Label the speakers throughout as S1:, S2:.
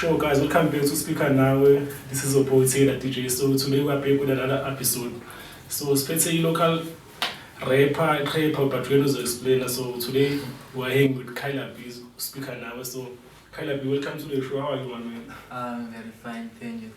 S1: Sure, guys, welcome back to CSpeakerNawe. This is Bhut Legend DJ. So today we are back with another episode. So let's say local rapper, but we will explain. So today we are hanging with Kyla B, CSpeakerNawe. So Kyla B, welcome to the show. How are you, man?
S2: I'm very fine, thank you,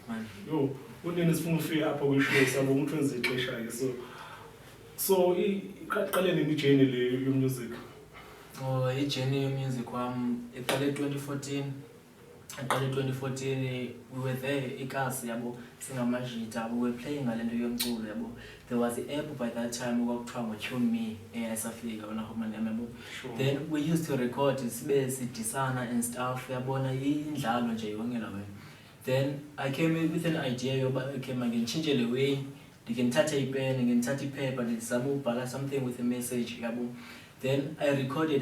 S2: man.
S1: Yo, what name is from Fear Upper Wish? So I'm going to translate. So Kyla, any journey your music?
S2: Oh, a journey of music. It started 2014. Early 2014, we were there, ikasi yabo, singamajita, we were playing alendo yomculo yabo. There was an app by that time we were trying to tune me, esafika ona homa nyamebo. Then we used to record sibe sidisana and stuff yabona indlalo nje yonke la wena. Then I came with an idea yoba okay manginchinje le way, ngithatha ipen, ngithatha ipaper, ndizama ubhala something with a message yabo. Then I recorded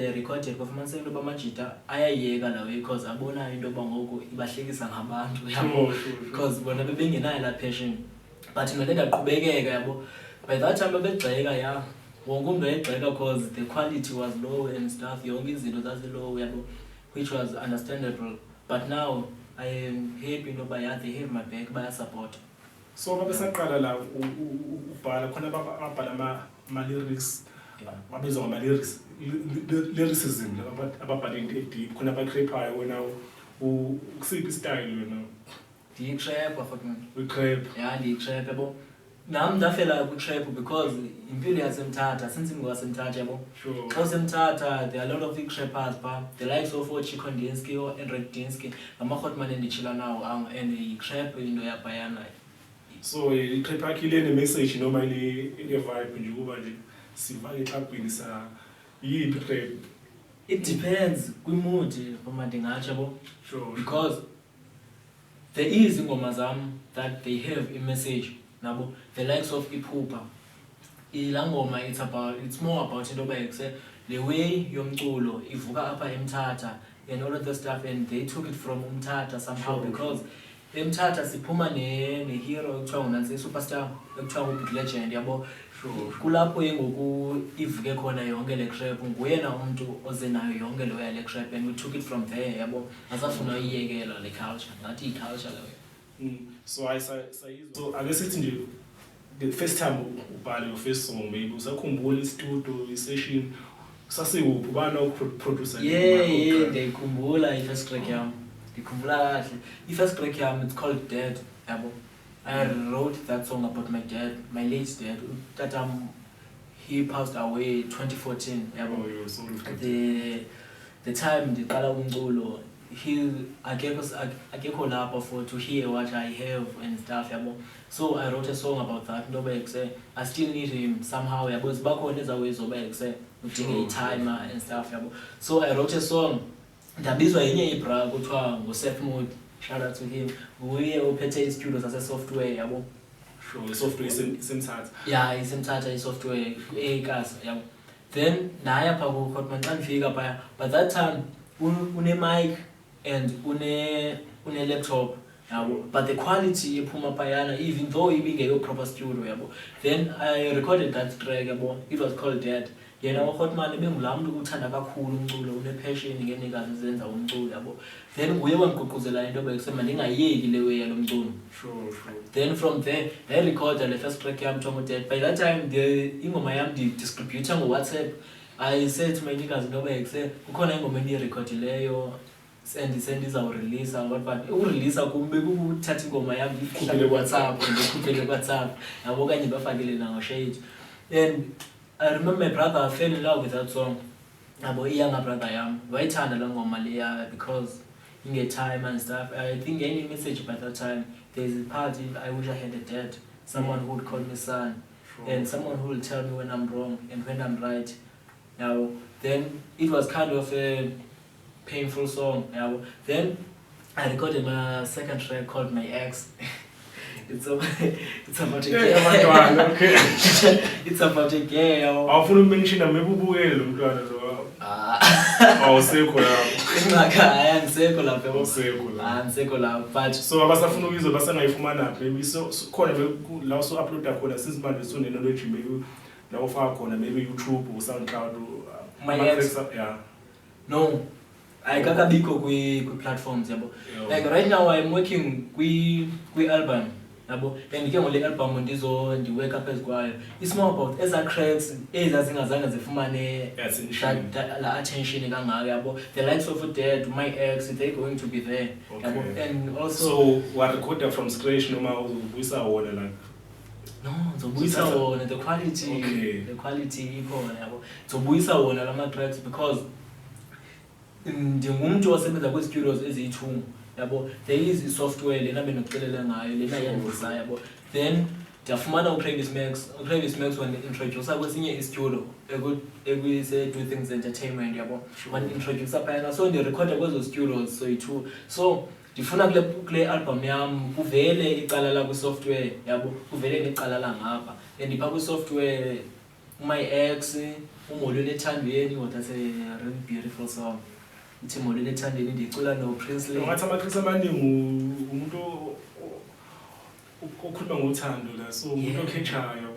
S2: performance into bamajita ayayeka lawo because abona into bangoku ibahlekisa ngabantu yabo because bona bebengenayo la passion but nolenda qhubekeka yabo. By that time babegxeka ya wonke umuntu ayegxeka because the quality was low and stuff, yonke izinto zazilow yabo, which was understandable, but now I am happy noba they have my back, baya support.
S1: So babesaqala la ubhala khona babhala ama lyrics. Babizwa ngama lyricism ababhale into deep khona abakrephayo wena ukusiphi style wena
S2: Ndiyitrap afakman
S1: utrap
S2: yeah ndiyitrap yabo nami ndafela ku-trap because impilo yasemthatha since ngwasemthatha yabo
S1: sure
S2: xa usemthatha there are a lot of trappers ba the likes of Chikondinsky or Enredinsky ngama-hotman endichila nawo and yitrap into yabayana.
S1: So itrap yakhe ile ne-message noma ile vibe nje kuba nje siva eklabhini sa yiphi trap?
S2: It depends kwimood uma ndingatsho yabo
S1: Sure
S2: because there is ingoma zami that they have a message nabo, the likes of iphupha ilangoma it's more about into yoba the way yomculo ivuka apha emthatha and all of the stuff, and they took it from umthatha somehow sure, because emthatha siphuma ne-hero ekuthiwa ngunansi superstar ekuthiwa Bhut Legend yabo. Kulapho yengoku ivuke khona yonke le trap, nguyena umuntu oze nayo yonke lo yale trap, and we took it from there yabo, asafuna uyiyekela le culture ngathi i-culture leyo.
S1: So ake sithi nje the first time ubhale your first song maybe usakhumbula i-studio i-session sasiwuphi ubani ukuproducer?
S2: Yeah ndiyikhumbula i-first track yami, ndikhumbula kahle i-first track yami, it's called Dead yabo. I wrote that song about my dad, my late dad. That he passed away 2014. The time the Kala Umbulo, I gave lapha for to hear what I have and stuff. So I wrote a song about that. Nobody say I still need him somehow. Because back on is always obey say a timer and stuff. So I wrote a song. That is why any Ibra go to Seth Mood. Shout out to him. We operate studios as a software, yabo.
S1: Sure, the software is inside.
S2: Yeah, it's inside software. Yabo. Then naya pa go hotman figure by. But that time, une mic and une laptop. Yabo. But the quality puma payana, even though it being a proper studio, yabo. Then I recorded that track, yabo. It was called Dead. Yena uHotman ebengulamuntu uthanda kakhulu umculo, une-passion ngenikazi zenza umculo yabo. Then nguye wangigqugquzela into yoba kusema ndingayeki le way yalo mculo.
S1: Sure.
S2: Then from there I recorded the first track yami Tom Dead. By that time ingoma yami ndidistributor ngo-WhatsApp. I said to my niggas into yoba kukhona ingoma endiyirekhodileyo sendizawureleasa but ureleasa kumbe kukuthatha ingoma yami ndiyikhuphe kuWhatsApp ndiyikhuphe kuWhatsApp yabo okanye bafakele nango-shade. And I remember my brother fell in love with that song. Abo younger brother yam. Wayithanda la ngoma leya because in a time and stuff. I think any message by that time there's a part I wish I had a dad, someone who would call me son, and someone who will tell me when I'm wrong and when I'm right. Now then it was kind of a painful song. Now then I recorded my second track called My Ex. It's about a girl.
S1: Okay.
S2: It's about a girl.
S1: Awufuna umention maybe ubuyele lo mntwana lo. Awusekho lapho.
S2: Ngaka angisekho lapho.
S1: Awusekho lapho.
S2: Angisekho lapho. But
S1: so abasafuna ukuyizwa basangayifumana maybe so khona la so upload khona sizimanje so technology maybe la ufaka khona maybe YouTube or SoundCloud
S2: My Ex.
S1: Yeah.
S2: No. ayikakabikho kwi-platforms yabo. Like right now I'm working kwi-album yabo, and ke ngole album ndiweka phezu kwayo. It's more about eza cracks ezazingazange zifumane la attention kangaka yabo. The likes of Dead, My Ex, they're going to be there yabo. And also
S1: so what recorder from scratch noma ubuyisa wona la.
S2: No, zobuyisa wona, the quality ikhona yabo. Zobuyisa wona lama tracks because ndingumuntu osebenza kwi-studios eziyi-2 yabo. There is i-software lena benokucelela ngayo lena yandisa yabo. Then ndiyafumana uPravis Max wani-introduce kwesinye i-studio ekuyise Do Things Entertainment yabo. Wani-introduce phayana, so ndirekhoda kwezo studios soyi-2. So ndifuna kule album yam kuvele icala la kwi-software yabo, kuvele necala la ngapha. And ipha kwi-software My Ex, Umolweni Ethandweni, what that's a really beautiful song. Ithi Umolweni Ethandweni ndicula noPrincely.
S1: Ngathi amaXhosa amaningi umuntu okhuluma ngothando la, so umuntu okhechayo.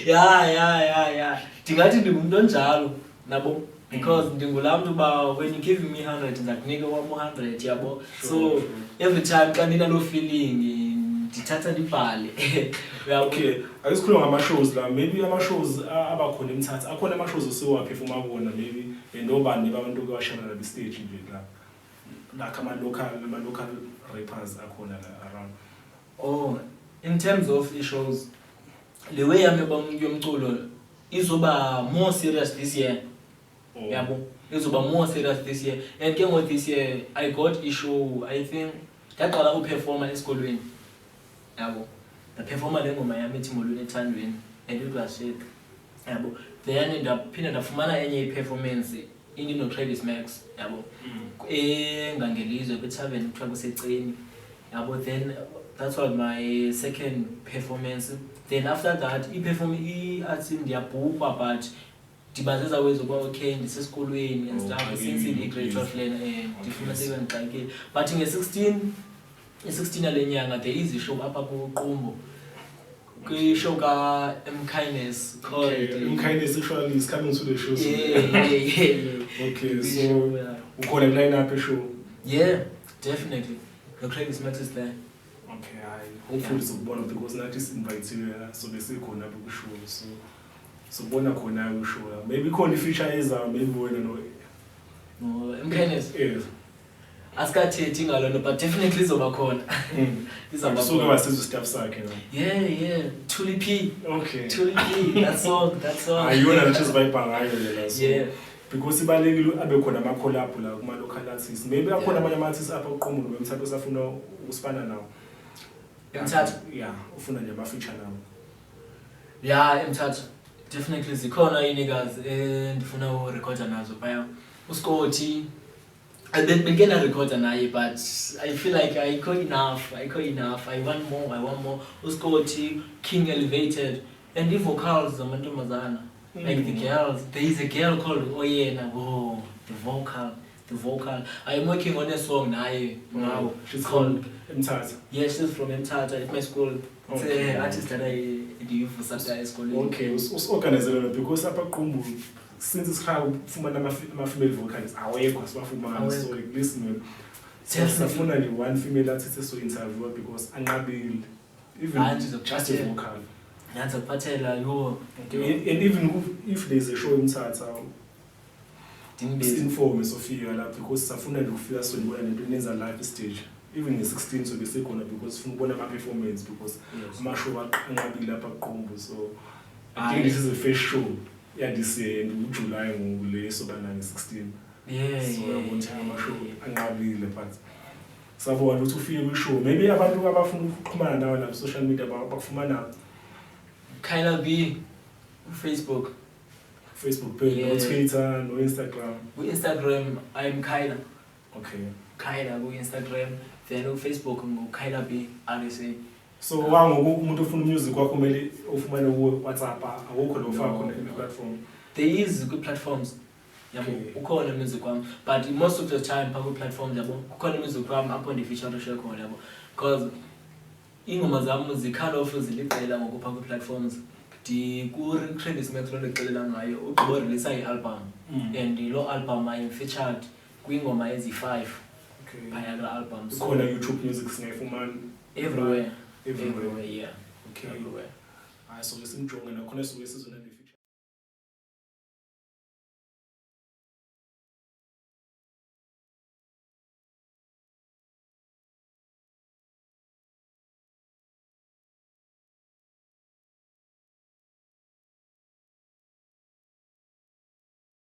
S2: Yeah. Ndingathi ndingumuntu onjalo nabo because ndingulamuntu ba when you give me 100 ndizakunika 100 yabo. So every time xa ndinalo feeling ndithatha ndibhale.
S1: Okay, ayisikhuluma ngama-shows la, maybe ama-shows abakhona eMthatha, akhona ama-shows osiwaphefuma kubona maybe ndobani babantu abashayana la stage nje la like ama-local rappers akhona la around.
S2: Oh, in terms of shows, the way yami yomculo izoba more serious this year. Yabo, izoba more serious this year. And ke ngo this year I got issue, I think ndaqala uperforma esikolweni. Yabo, the performer lengoma yami ethi Umolweni Ethandweni, and it was shit. Yabo, then ndaphinda ndafumana enye i-performance no Travis Max yabo. Engangelizwe kwi-tavern kuthiwa kuseceni. Yabo, then that was my second performance. Then after that athi ndiyabhubha but ndibazeza wezokuba okay ndisesikolweni and stuff since i-grade 12 lena ndifuna sekwendiqakile. But nge-16 yale nyanga there is a show apha kuQumbu, kwi-show ka-M-Kindness called
S1: M-Kindness actually is coming to the show.
S2: Yeah.
S1: Okay, so ukhona line-up show?
S2: Yeah, definitely. The Travis Max is there.
S1: Okay, hopefully sobona because nathi si-invite so besikhona kwi-show, so bona khona kwi-show. Maybe khona i-feature ezayo, maybe wena
S2: no M-Kindness.
S1: Yes.
S2: Asikathethi ngalona but definitely izoba khona.
S1: Izoba so ke wasizwe staff sakhe.
S2: Yeah. Tuli P.
S1: Okay.
S2: Tuli P. That's all.
S1: Ayona nathi sibayibha ngayo lela.
S2: Yeah.
S1: Because ibalekile abe khona ama-collab la kuma-local artists. Maybe akhona amanye ama-artists apha kuQumbu noMthatha osafuna usifana nawo.
S2: eMthatha?
S1: Yeah, ufuna nje ama-feature nawo.
S2: Yeah, eMthatha. Definitely zikhona inikazi ndifuna urekhoda nazo phaya. uScotty bengike narekhoda naye but I feel like I got enough. I want more. uScotty, King Elevated, and the vocals zamantombazana. Like the girls, there is a girl called Oyena. Oh, the vocal. I'm working on a song now.
S1: She's called eMthatha.
S2: Yeah, she's from eMthatha at my school. It's an artist that I do for Saturday school.
S1: Okay, usorganizela because apha kuQumbu since isikhaya ufumana ama-female vocalists awekho sibafumana, so like listen sifuna nje one female artist eso-interviewa because anqabile even just a vocal.
S2: Ngiyaziphathela yo.
S1: And even if there's a show eMthatha informe sofika la because safuna nje ukufika sonibona lento nenza live stage. Even nge-16 so besekhona because sifuna ukubona ama-performance because ama-show anqabile lapha kuQumbu, so I think this is the first show this year uJuly ngule sobana nge-16. So yabona ama-show anqabile but sabona ukuthi ufike kwi-show maybe abantu abafuna ukuxhumana nawe la social media bakufumana
S2: Kyla B Facebook
S1: page, no Twitter, no Instagram.
S2: Instagram I'm Kyla.
S1: Okay.
S2: Kyla ku-Instagram, then uFacebook Kyla B RSA.
S1: So wangoku umuntu ofuna music wakho kumele ufumane WhatsApp awukho lo ufaka khona platform.
S2: There is good platforms. Yabo ukhona music wami but most of the time pha ku-platforms yabo kukhona music wami apho ndi-feature share khona yabo because ingoma zami zi-kind of ziliqela ngokupha kwi-platforms Ku-Trend Smax loo nto ndixelela ngayo ugqiba release i-album and loo album featured kwingoma ezi-5 phaya loo album.
S1: Ikhona YouTube Music singayifumana
S2: everywhere,
S1: everywhere.
S2: yeah.
S1: Okay.
S2: Everywhere.
S1: So simjonge nakhona sizobe sizona